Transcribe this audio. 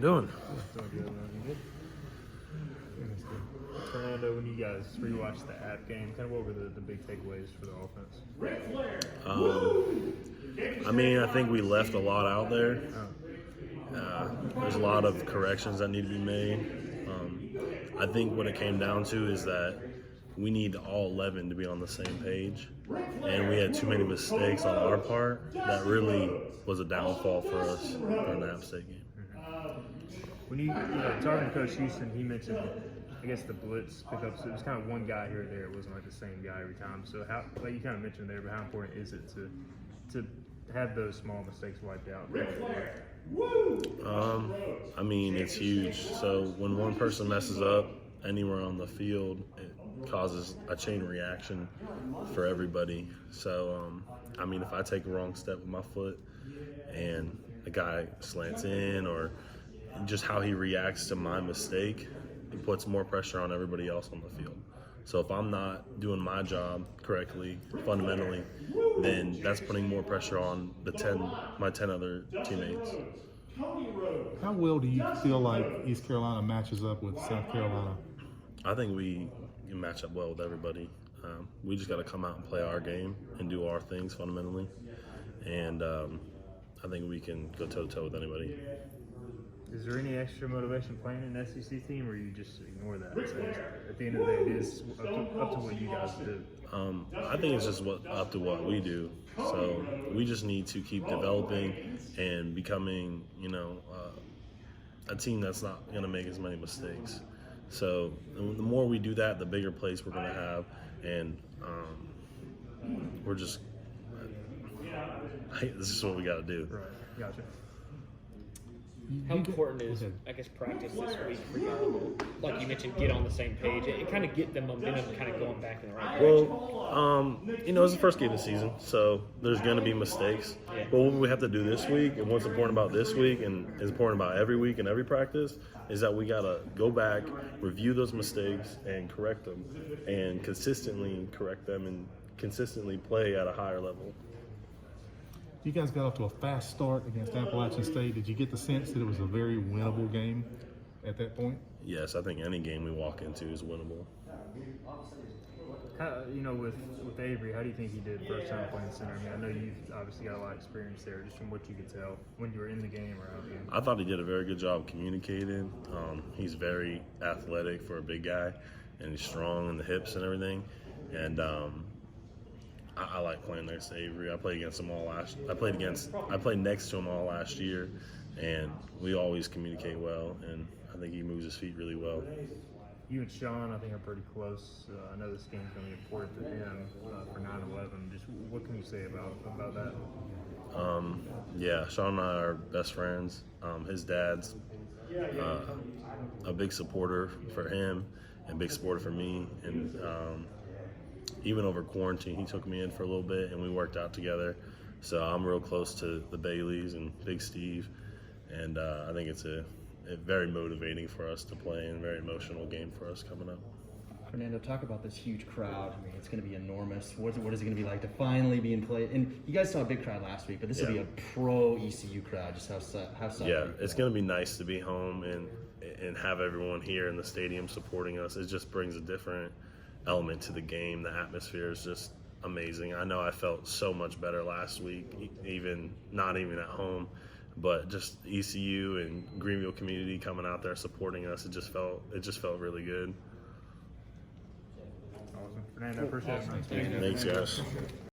Doing? Doing good, man. You good? Fernando, when you guys rewatched the App game, kind of what were the big takeaways for the offense? I mean, I think we left a lot out there. There's a lot of corrections that need to be made. I think what it came down to is that we need all 11 to be on the same page, and we had too many mistakes on our part that really was a downfall for us during the App State game. When you talking to Coach Houston, he mentioned, I guess, the blitz pickups. It was kind of one guy here or there. It wasn't like the same guy every time. So how, like you kind of mentioned there, but how important is it to have those small mistakes wiped out? I mean, it's huge. So when one person messes up anywhere on the field, it causes a chain reaction for everybody. So, I mean, if I take a wrong step with my foot and a guy slants in, or just how he reacts to my mistake, it puts more pressure on everybody else on the field. So if I'm not doing my job correctly, fundamentally, then that's putting more pressure on my 10 other teammates. How well do you feel like East Carolina matches up with South Carolina? I think we match up well with everybody. We just got to come out and play our game and do our things fundamentally. And I think we can go toe-to-toe with anybody. Is there any extra motivation playing in an SEC team, or you just ignore that? So at the end of the day, it is up to what you guys do. I think it's just up to what we do. So we just need to keep developing and becoming, a team that's not going to make as many mistakes. So the more we do that, the bigger plays we're going to have, and we're just this is what we got to do. Right. Gotcha. How important is, I guess, practice this week for y'all? Like you mentioned, get on the same page. It kind of get the momentum kind of going back in the right direction. Well, it's the first game of the season, so there's going to be mistakes. Yeah. But what we have to do this week, and what's important about this week, and is important about every week and every practice, is that we got to go back, review those mistakes, and correct them, and consistently correct them, and consistently play at a higher level. You guys got off to a fast start against Appalachian State. Did you get the sense that it was a very winnable game at that point? Yes, I think any game we walk into is winnable. How, with Avery, how do you think he did first time playing center? I mean, I know you've obviously got a lot of experience there, just from what you could tell when you were in the game or out of the game. I thought he did a very good job communicating. He's very athletic for a big guy, and he's strong in the hips and everything. And I like playing next to Avery. I played against him I played next to him all last year, and we always communicate well. And I think he moves his feet really well. You and Sean, I think, are pretty close. I know this game's going to be important to him for 9/11. Just what can you say about that? Yeah, Sean and I are best friends. His dad's a big supporter for him and big supporter for me. And even over quarantine, he took me in for a little bit, and we worked out together. So I'm real close to the Baileys and Big Steve, and I think it's a very motivating for us to play and a very emotional game for us coming up. Fernando, talk about this huge crowd. I mean, it's going to be enormous. What is it going to be like to finally be in play? And you guys saw a big crowd last week, but this will be a pro ECU crowd. Just how Yeah, it's going to be nice to be home and have everyone here in the stadium supporting us. It just brings a different element to the game. The atmosphere is just amazing. I know I felt so much better last week, not even at home, but just ECU and Greenville community coming out there supporting us. It just felt really good. Awesome. Fernando, appreciate it. Thanks, guys.